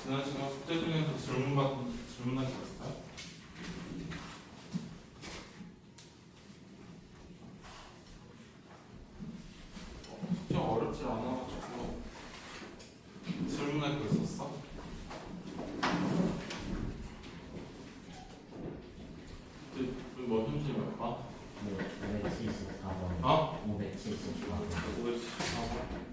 지난 시간 숙제 중에서 질문할 거 있어요? 숙제 어렵지 않아가지고 질문할 거 있었어? 뭐 현재 몇 번? 574번. 어? 574번. 574번.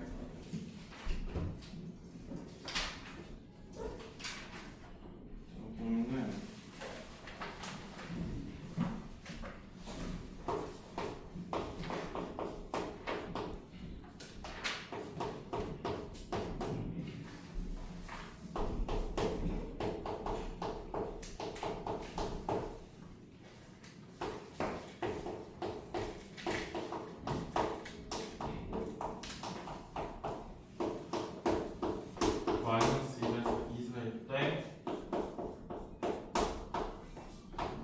보면은 마이너스 1에서 2사일 때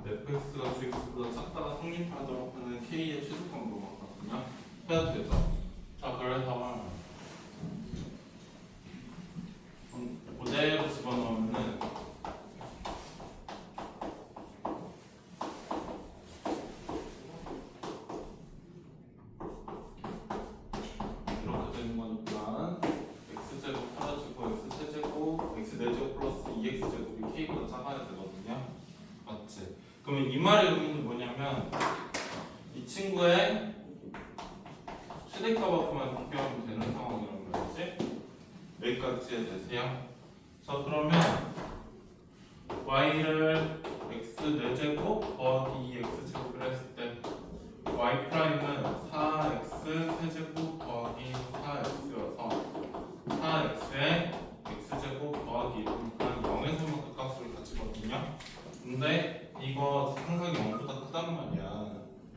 fx가 gx보다 작다가 성립하도록 하는 k의 최소값 물어봤거든요. 해도 되죠? 자, 그래서 그대로 집어넣으면은 이렇게 되는 거니까 x제곱 사라지고 x세제곱 x4제곱 플러스 2x제곱이 k보다 작아야 되거든요. 맞지? 그러면 이 말의 의미는 뭐냐면 이 친구의 최대값만큼만 비교하면 되는 상황이란 말이지. 여기까지 이해되세요? 자, 그러면 y를 x4제곱 더하기 2x제곱을 했을 때 y 프라임은 4x 세제곱 더하기 4x여서 4x에 x제곱 더하기 1이니까 0에서만 그 값을 가지거든요. 근데 이거 항상 0보다 크단 말이야.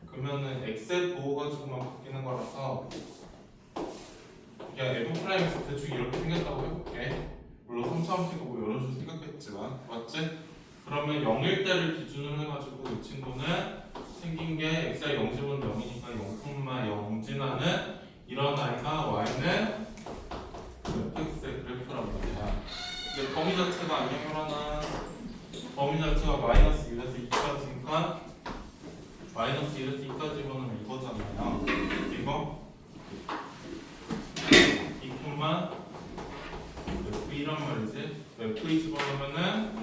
그러면은 x의 부호 가지고만 바뀌는 거라서 그냥 f 프라임에서 대충 이렇게 생겼다고 해볼게. 물론 3차원식이고 뭐 이런 식으로 생겼겠지만 맞지? 그러면 0일 때를 기준으로 해가지고 이 친구는 생긴 게 x가 0집은 0이니까 0,0 지나는 이런 아이가 y는 fx의 그래프란 말이야. 근데 범위 자체가 안녕하나 범위 자체가 마이너스 1에서 2까지니까 마이너스 1에서 2까지 보면 이거잖아요. 이거 이것만 F이란 말이지. F 집어넣으면은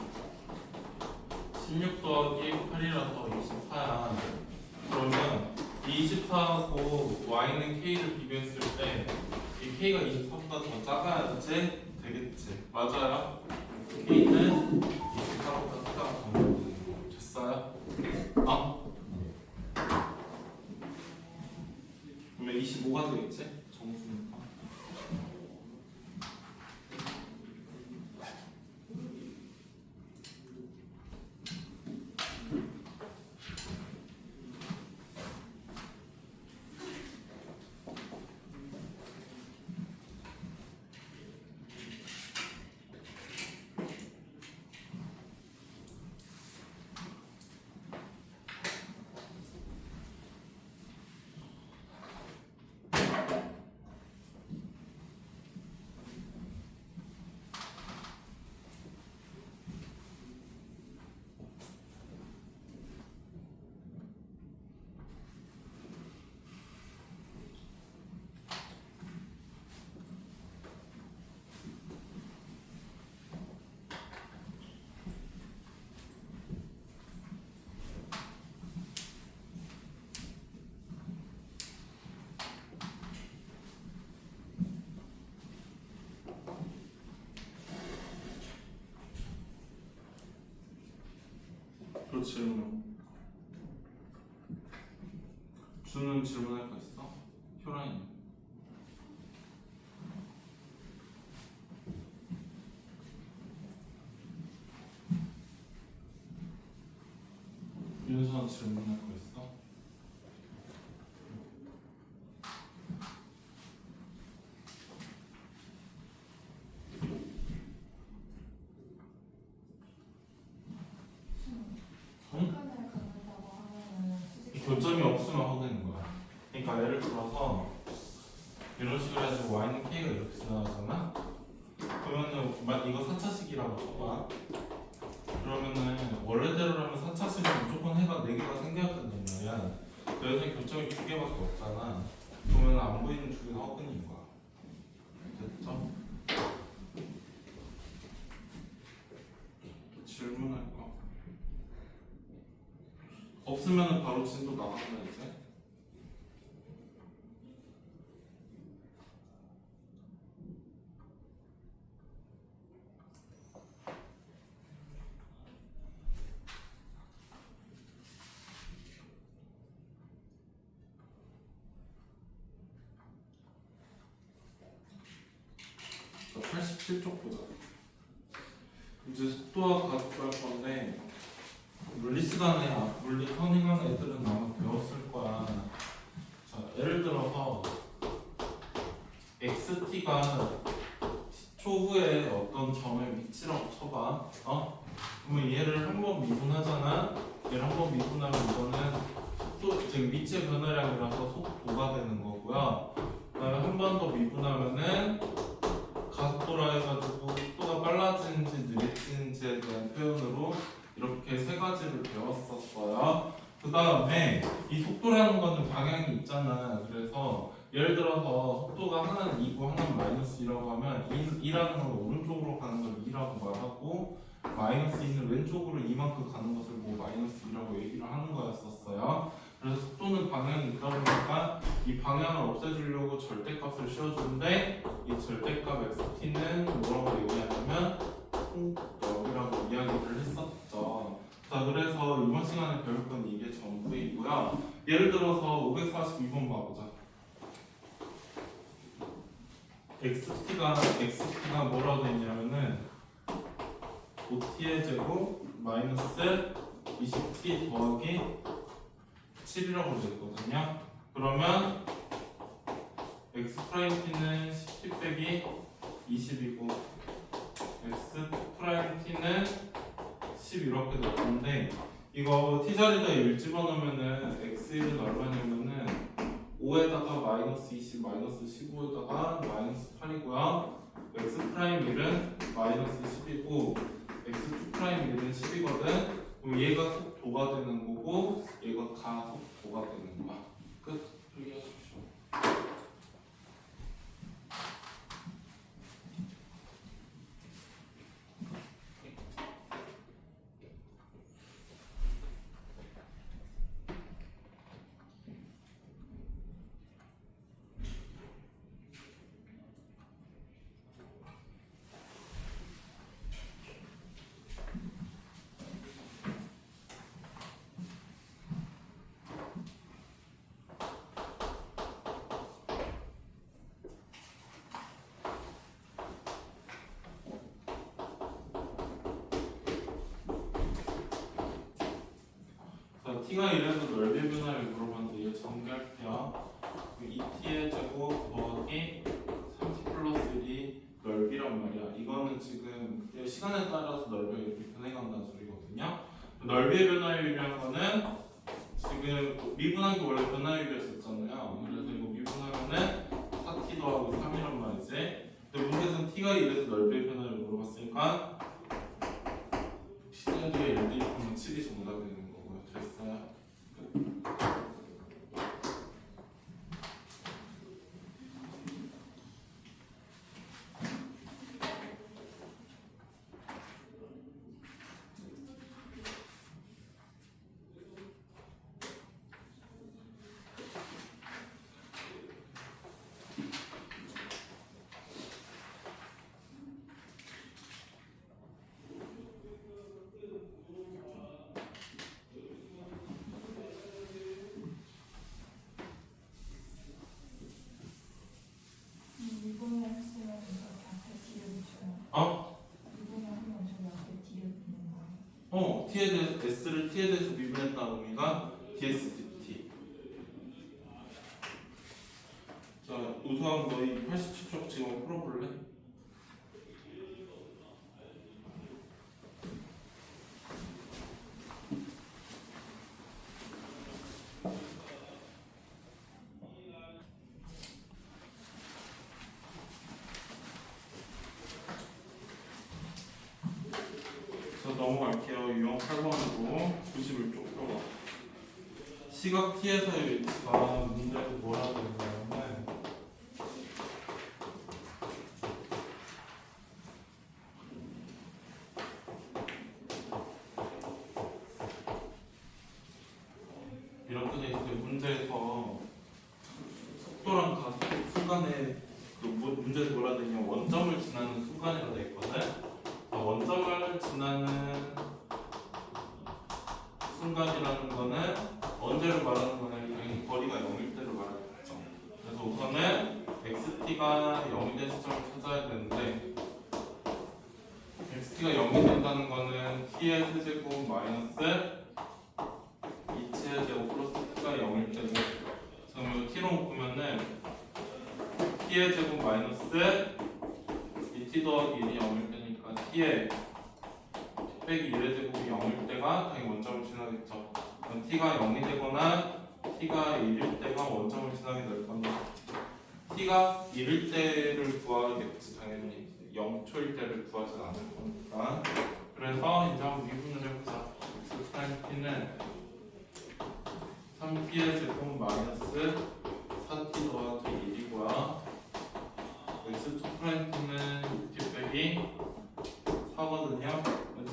16 더하기 8이라서 24야. 그러면 이 24하고 y는 k를 비교했을 때 이 k가 24보다 더 작아야지 되겠지. 맞아요? k는 24보다 크다고 정리되는 거. 됐어요? 그러면 25가 되겠지? 정수니까. 질문. 주는 질문할 거 있어? 효란이. 윤선 질문할 거 있어? 교점이 없으면 하고 있는 거야. 그러니까 예를 들어서 이런 식으로 해서 y는 k가 이렇게 지나가잖아. 그러면은 이거 4차식이란 X라고 쳐봐. 그러면은 원래대로라면 4차식은 무조건 해가 4개가 생겨야 된단 말이야. 여기서 결정이 2개밖에 없잖아. 그러면 안 보이는 2개가 허근인 거야. 됐죠? 질문할 거 없으면 바로 진도 나간다 이제. 자, 87쪽 보자. 이제 속도와 가속도 할 건데 물리 시간에 물리 커닝하는 애들은 아마 배웠을 거야. 자, 예를 들어서 xt가 초후에 어떤 점의 위치라고 쳐봐. 그러면 얘를 한번 미분하잖아. 얘를 한번 미분하면 이거는 속도, 즉 위치의 변화량이라서 속도가 되는 거고요. 그다음에 한 번 더 미분하면은 가속도라 해가지고 속도가 빨라지는지 느려지는지에 대한 표현으로 이렇게 세 가지를 배웠었어요. 그 다음에 이 속도라는 거는 방향이 있잖아. 그래서 예를 들어서 속도가 하나는 2고 하나는 마이너스 2라고 하면 2라는 건 오른쪽으로 가는 걸 2라고 말하고 마이너스 2는 왼쪽으로 이만큼 가는 것을 뭐 마이너스 2라고 얘기를 하는 거였었어요. 그래서 속도는 방향이 있다 보니까 이 방향을 없애주려고 절대값을 씌워주는데 이 절대값 xt는 뭐라고 얘기하냐면 속력이라고 이야기를 했었죠. 자, 그래서 이번 시간에 배울 건 이게 전부이고요. 예를 들어서 542번 봐보자. xt가 뭐라고 되냐면은 5t의 제곱 마이너스 20t 더하기 7이라고 되거든요. 그러면 x't는 10t 빼기 20이고 x't는 10 이렇게 될 건데 이거 t자리에다 1 집어넣으면은 x1은 얼마냐면은 5에다가 마이너스 20 마이너스 15에다가 마이너스 8이고요. x'1은 마이너스 10이고 x'2'1은 10이거든. 그럼 얘가 속도가 되는 거고 얘가 가속도가 되는 거야. 끝. 풀이하십시오. 자, t가 이래서 넓이 변화를 물어봤는데 얘 정리할게요. 2t의 제곱 더하기 3t 플러스 1이 넓이란 말이야. 이거는 지금 시간에 따라서 넓이가 이렇게 변해간다는 소리거든요. 넓이의 변화율이라는 거는 지금 미분한 게 원래 변화율이었었잖아요. 그래서 이거 미분하면은 4t 더하기 3이란 말이지. 근데 문제에서는 t가 이래서 넓이의 변화율을 물어봤으니까 시간에 대해 1 대입하면 7이 정답이 되는 거고요. 됐어요? t에 대해서 s를 t에 대해서 미분했다는 의미가 ds dt. 자, 우선 너희 87쪽 지금 풀어볼래? 그래서 넘어갈게요. 유형 8번으로 91쪽 풀어봐. 시각 T에서의 위치가 문제에서 뭐라고 했냐면 이렇게 돼 있어요. 문제에서 속도랑 가속 순간에 문제에서 뭐라 되냐 원점을 지나는 순간이라고 돼 있거든. 원점을 지나는 순간이라는 거는 언제를 말하는 거냐면 거리가 0일 때를 말하겠죠. 그래서 우선은 xt가 0이 된 시점을 찾아야 되는데 xt가 0이 된다는 거는 t의 세제곱 마이너스 2t의 제곱 플러스 t가 0일 때고 그러면 t로 묶으면은 t의 제곱 마이너스 2t 더하기 1이 0일 때니까 t의 빼기 1의 제곱이 0일 때가 당연히 원점을 지나겠죠. 그럼 t가 0이 되거나 t가 1일 때가 원점을 지나게 될 건데 t가 1일 때를 구하겠지. 당연히 0초일 때를 구하지 않을 거니까. 그래서 이제 한번 미분을 해보자. x 프라임 t는 3t의 제곱 마이너스 4t 더하기 1이고요. x2 프라임 t는 6t 빼기 4거든요.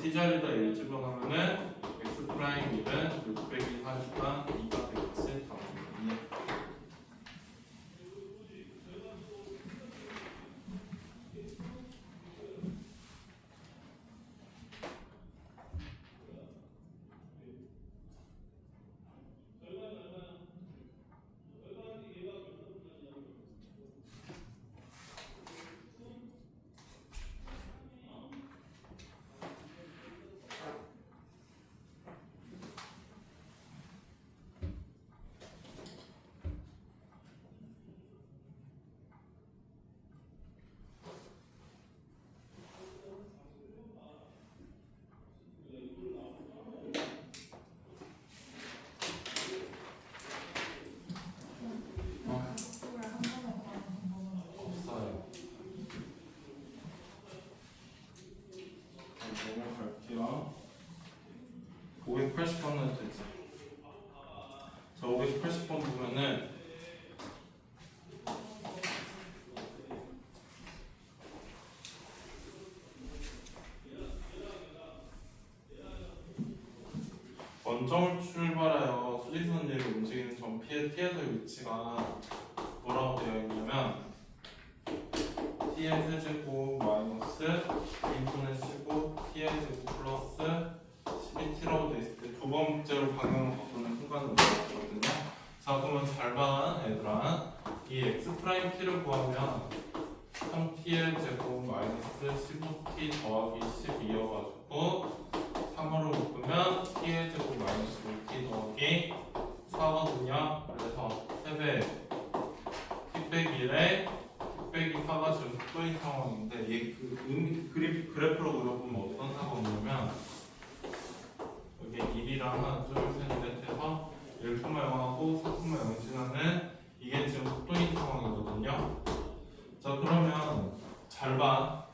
t자리에다 1 집어넣으면은 x 프라임 1은 6 빼기 4니까 2가 되겠지. 답은 없어요. 넘어갈게요. 580번은 되지. 자, 580번 보면은 원점을 출발하여 수직선으로 움직이는 점 T에서의 위치가 뭐라고 되어 있냐면 T의 세제곱 마이너스 2분의 15 T의 제곱 플러스 12T라고 되어 있을 때 두 번째로 방향을 바꾸는 순간을 말하거든요. 자, 그러면 잘 봐, 얘들아. 이 x 프라임 t를 구하면 3t의 제곱 마이너스 15t 더하기 12여가지고 3으로 묶으면 t의 제곱 마이너스 5t 더하기 4거든요. 그래서 3배 t 빼기 1에 t 빼기 4가 지금 속도인 상황인데 얘 그래프로 그려보면 어떤 상황이냐면 여기 1이랑 하나, 둘, 셋, 넷 해서 1,0하고 4,0 지나는 이게 지금 속도인 상황이거든요. 자, 그러면 잘 봐.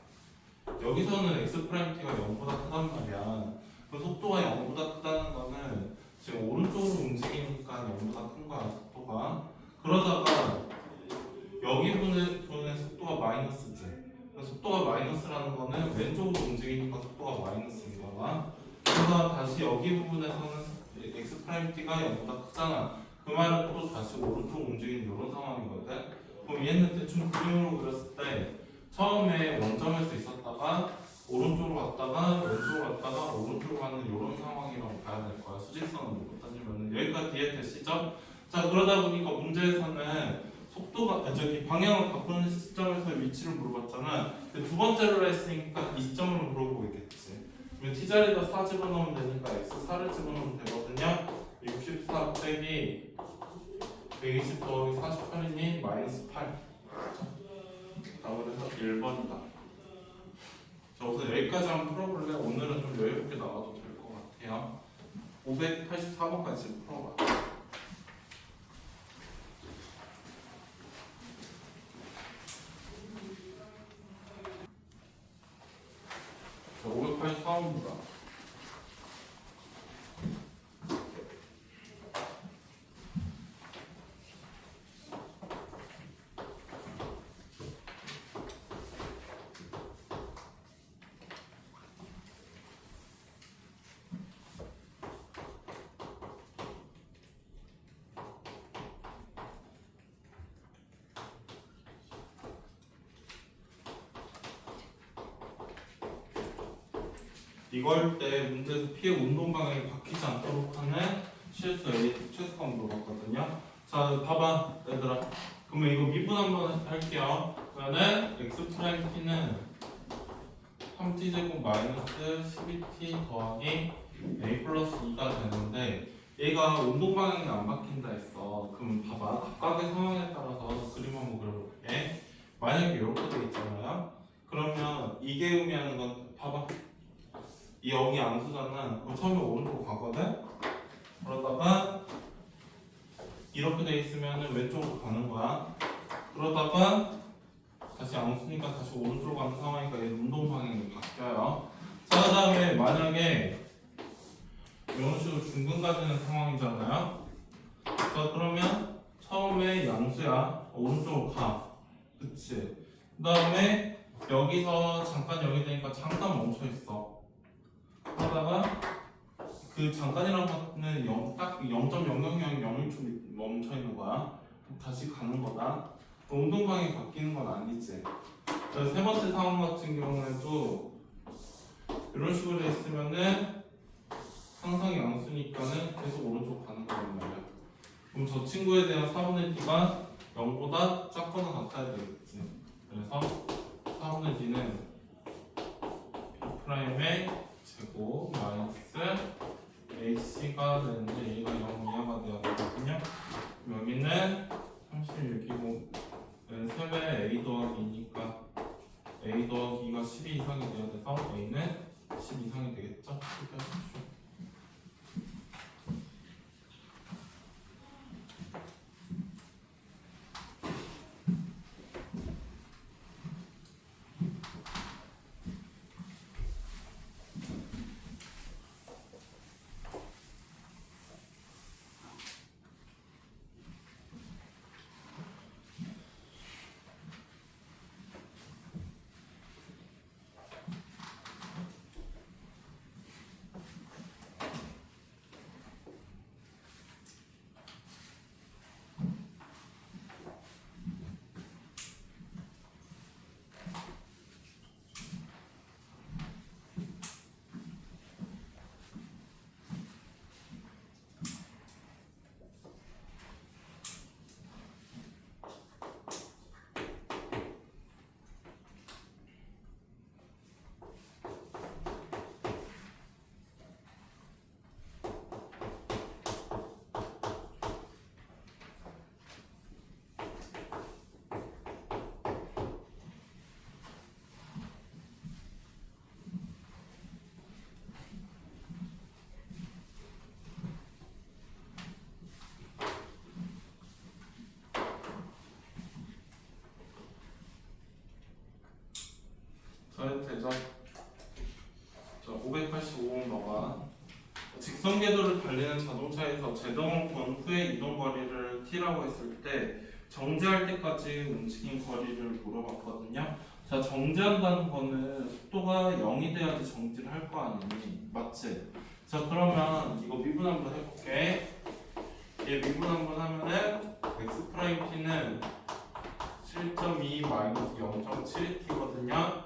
여기서는 x 프라임 t가 0보다 크단 말이야. 그 속도가 0보다 크다는 거는 지금 오른쪽으로 움직이니까 0보다 큰 거야, 속도가. 그러다가 여기 분의 속도가 마이너스지. 속도가 마이너스라는 거는 왼쪽으로 움직이니까 속도가 마이너스인 거야. 그래서 다시 여기 부분에서는 x 프라임 t가 0보다 크잖아. 그 말은 또 다시 오른쪽 움직이는 이런 상황이거든. 그럼 얘는 대충 그림으로 그렸을 때 처음에 원점에서 있었다가 오른쪽으로 갔다가 왼쪽으로 갔다가 오른쪽으로 가는 이런 상황이라고 봐야 될 거야. 수직선으로 못 따지면 여기까지 이해되시죠? 자, 그러다 보니까 문제에서는 속도가 방향을 바꾸는 시점에서 위치를 물어봤잖아. 두 번째로 했으니까 이 시점을 물어보고 있겠지. 그러면 t자리에다 4 집어넣으면 되니까 x4를 집어넣으면 되거든요. 64 빼기 120 더하기 48이니 마이너스 8. 자, 그래서 1번이다. 자, 우선 여기까지 한번 풀어볼래? 오늘은 좀 여유롭게 나와도 될 것 같아요. 584번까지 풀어봐. 자, 584번보다 이걸 때 문제에서 P의 운동 방향이 바뀌지 않도록 하는 실수 A 최소값 물어봤거든요. 자, 봐봐 얘들아. 그러면 이거 미분 한번 할게요. 그러면은 x 프라임 t는 3t 제곱 마이너스 12t 더하기 a 플러스 2가 되는데 얘가 운동 방향이 안 바뀐다 했어. 그럼 봐봐 각각의 상황에 따라서 그림 한번 그려볼게. 만약에 이렇게 돼 있잖아요. 그러면 이게 의미하는 건 봐봐. 이 0이 암수잖아. 그럼 처음에 오른쪽으로 가거든. 그러다가 이렇게 돼 있으면 왼쪽으로 가는 거야. 그러다가 다시 암수니까 다시 오른쪽으로 가는 상황이니까 얘 운동 방향이 바뀌어요. 자, 그 다음에 만약에 이런 식으로 중근 가지는 상황이잖아요. 자, 그러면 처음에 양수야. 오른쪽으로 가. 그치? 그 다음에 여기서 잠깐 여기 되니까 잠깐 멈춰 있어. 그러다가 그 잠깐이란 파트는 딱 0.0001초 멈춰 있는 거야. 다시 가는 거다. 운동 방향이 바뀌는 건 아니지. 그래서 세 번째 상황 같은 경우에도 이런 식으로 돼 있으면은 항상 양수니까는 계속 오른쪽 가는 거란 말이야. 그럼 저 친구에 대한 4분의 t가 0보다 작거나 같아야 되겠지. 그래서 4분의 t는 B'의 제곱 마이너스 AC가 되는데 얘가 0 이하가 돼야 되거든요. 여기는 36이고 3배 A 더하기 2니까 A 더하기 2가 12 이상이 돼야 돼서 A는 10 이상이 되겠죠? 이렇게 하십시오. 되죠? 자, 585번 봐봐. 직선 궤도를 달리는 자동차에서 제동을 건 후에 이동 거리를 t라고 했을 때 정지할 때까지 움직인 거리를 물어봤거든요. 자, 정지한다는 거는 속도가 0이 돼야지 정지를 할 거 아니니? 맞지? 자, 그러면 이거 미분 한번 해볼게. 얘 미분 한번 하면은 x 프라임 t는 7.2 마이너스 0.72t거든요.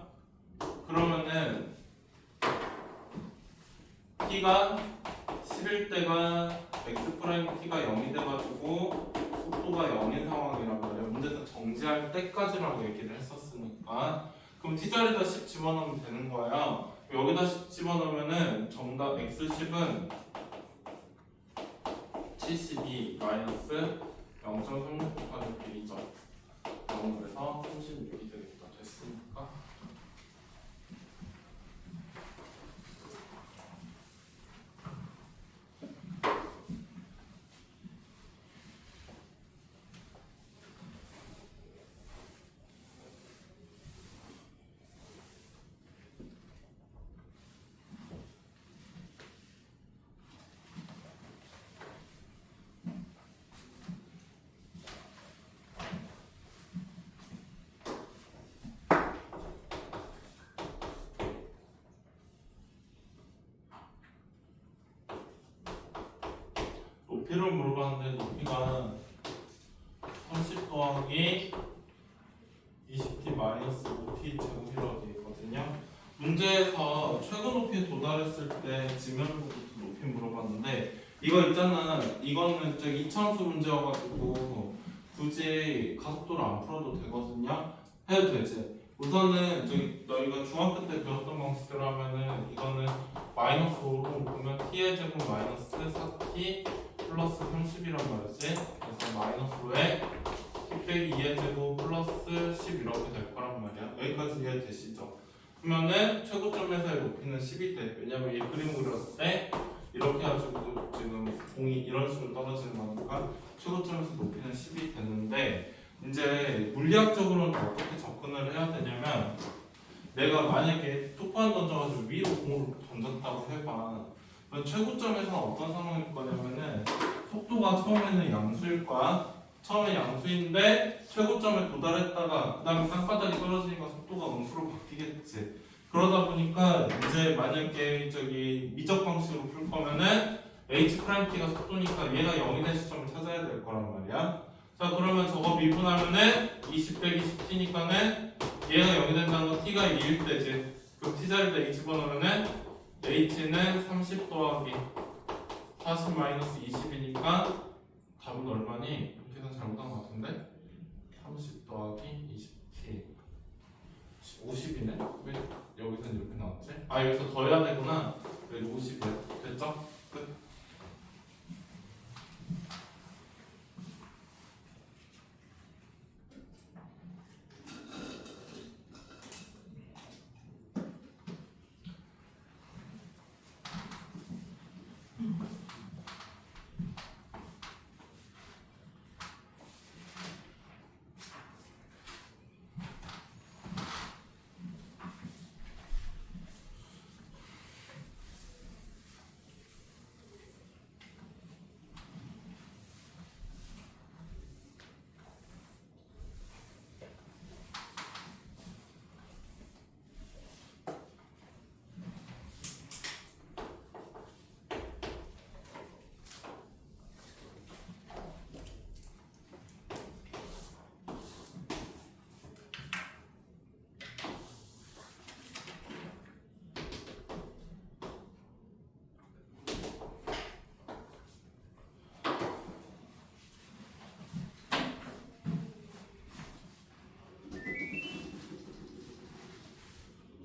그러면은 t가 11 때가 x 프라임 t가 0이 돼가지고 속도가 0인 상황이란 말이에요. 문제에서 정지할 때까지라고 얘기를 했었으니까. 그럼 t자리에다 10 집어넣으면 되는 거예요. 여기다 10 집어넣으면은 정답 x10은 72 마이너스 0.3681이죠. 그래서 36이 되겠다. 됐으니까. 높이를 물어봤는데 높이가 30 더하기 20t 마이너스 5t 제곱이라고 되어 있거든요. 문제에서 최고 높이에 도달했을 때 지면으로부터 높이 물어봤는데 이거 있잖아. 이거는 저기 이차함수 문제여가지고 굳이 가속도를 안 풀어도 되거든요. 해도 되지. 우선은 저기 너희가 중학교 때 배웠던 방식대로 하면은 이거는 마이너스 5로 보면 t의 제곱 마이너스 4t 플러스 30이란 말이지. 그래서 마이너스 5에 t 빼기 2의 제곱 플러스 10 이렇게 될 거란 말이야. 여기까지 이해되시죠? 그러면은 최고점에서의 높이는 10이 돼. 왜냐면 이 그림 그렸을 때 이렇게 해가지고 지금 공이 이런 식으로 떨어지는 거니까 최고점에서 높이는 10이 되는데 이제 물리학적으로는 어떻게 접근을 해야 되냐면 내가 만약에 톡판 던져가지고 위로 공을 던졌다고 해봐. 그럼 최고점에서는 어떤 상황일 거냐면은 속도가 처음에는 양수일 거야. 처음에 양수인데 최고점에 도달했다가 그 다음에 땅바닥이 떨어지니까 속도가 음수로 바뀌겠지. 그러다 보니까 이제 만약에 저기 미적 방식으로 풀 거면은 h't가 속도니까 얘가 0이 된 시점을 찾아야 될 거란 말이야. 자 그러면 저거 미분하면은 20 빼기 10t니까는 얘가 0이 된다는 건 t가 2일 때지. 그럼 t자리에다 h 집어넣으면은 h는 30 더하기 40 마이너스 20이니까 답은 얼마니? 계산 잘못한 것 같은데? 30 더하기 20t 50이네? 왜 여기서는 이렇게 나왔지? 아 여기서 더해야 되구나. 그래도 50이야. 됐죠? 끝.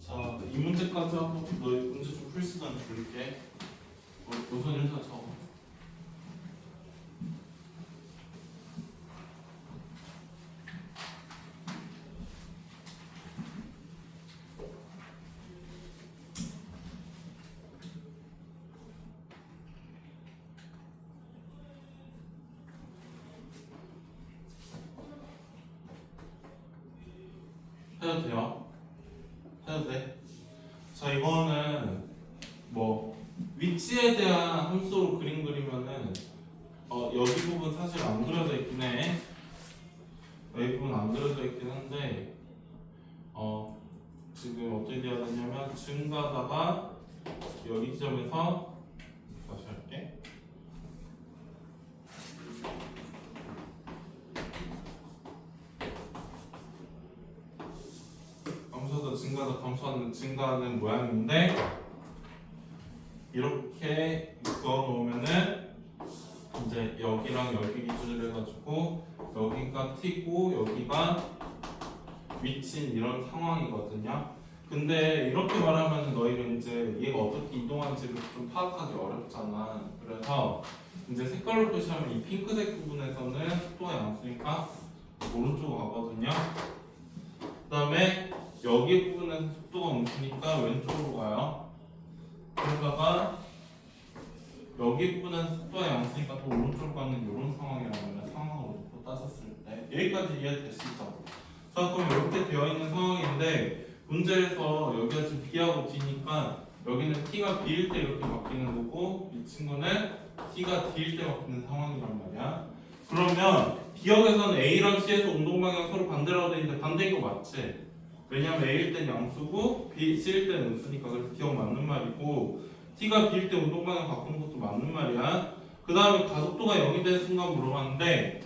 자, 이 문제까지 하고 너희 문제 좀 풀 시간 줄게. 우선 일단 적어. 해도 돼요? 해도 돼? 자, 이거는 뭐 위치에 대한 함수로 그림 그리면은 여기 부분 사실 안 그려져 있긴 해. 여기 부분 안 그려져 있긴 한데 지금 어떻게 돼야 되냐면 증가다가 여기 지점에서 다시 할게. 감소하다 증가하다 감소하는 증가하는 모양인데 이렇게 그어 놓으면은 이제 여기랑 여기 기준으로 해가지고 여기가 t고 여기가 위치인 이런 상황이거든요. 근데 이렇게 말하면 너희는 이제 얘가 어떻게 이동하는지를 좀 파악하기 어렵잖아. 그래서 이제 색깔로 표시하면 이 핑크색 부분에서는 속도가 양수니까 오른쪽으로 가거든요. 그 다음에 여기 부분에서 속도가 음수니까 왼쪽으로 가요. 그러다가 여기 부분에서 속도가 양수니까 또 오른쪽으로 가는 이런 상황이라면 상황으로 따졌을 때 여기까지 이해되시죠? 자 그럼 이렇게 되어 있는 상황인데 문제에서 여기가 지금 B하고 D니까 여기는 T가 B일 때 이렇게 바뀌는 거고 이 친구는 T가 D일 때 바뀌는 상황이란 말이야. 그러면 기억에서는 A랑 C에서 운동방향 서로 반대라고 되어 있는데 반대인 거 맞지? 왜냐면 A일 땐 양수고 C일 땐 음수니까 그래서 기억 맞는 말이고 T가 B일 때 운동방향 바꾸는 것도 맞는 말이야. 그 다음에 가속도가 0이 되는 순간 물어봤는데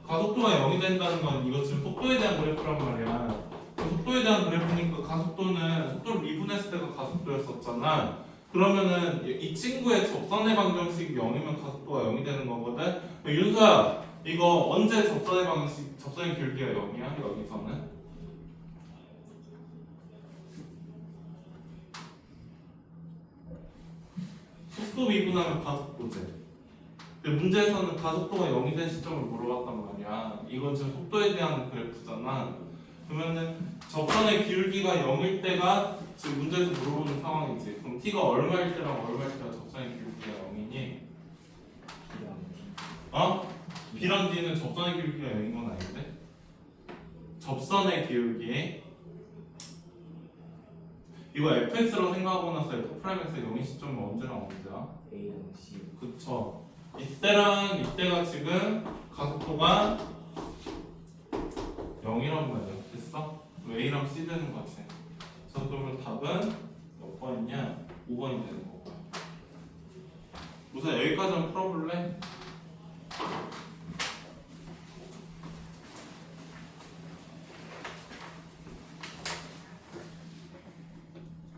가속도가 0이 된다는 건 이거 지금 속도에 대한 그래프란 말이야. 속도에 대한 그래프니까 가속도는 속도를 미분했을 때가 가속도였었잖아. 그러면은 이 친구의 접선의 방정식이 0이면 가속도가 0이 되는 거거든. 윤서야, 이거 언제 접선의 방정식, 접선의 기울기가 0이야? 여기서는? 속도 미분하면 가속도제. 근데 문제에서는 가속도가 0이 된 시점을 물어봤단 말이야. 이건 지금 속도에 대한 그래프잖아. 그러면은 접선의 기울기가 0일 때가 지금 문제에서 물어보는 상황이지. 그럼 t가 얼마일 때랑 얼마일 때가 접선의 기울기가 0이니? 어? b랑 d는 접선의 기울기가 0인 건 아닌데? 접선의 기울기 이거 fx라고 생각하고 나서 f'에서 0인 시점은 언제랑 언제야? A랑 C. 그쵸. 이때랑 이때가 지금 가속도가 0이란 말이야. 됐어? A랑 C 되는 거지. 그래서 그러면 답은 몇 번이냐? 5번이 되는 거고요. 우선 여기까지만 풀어볼래?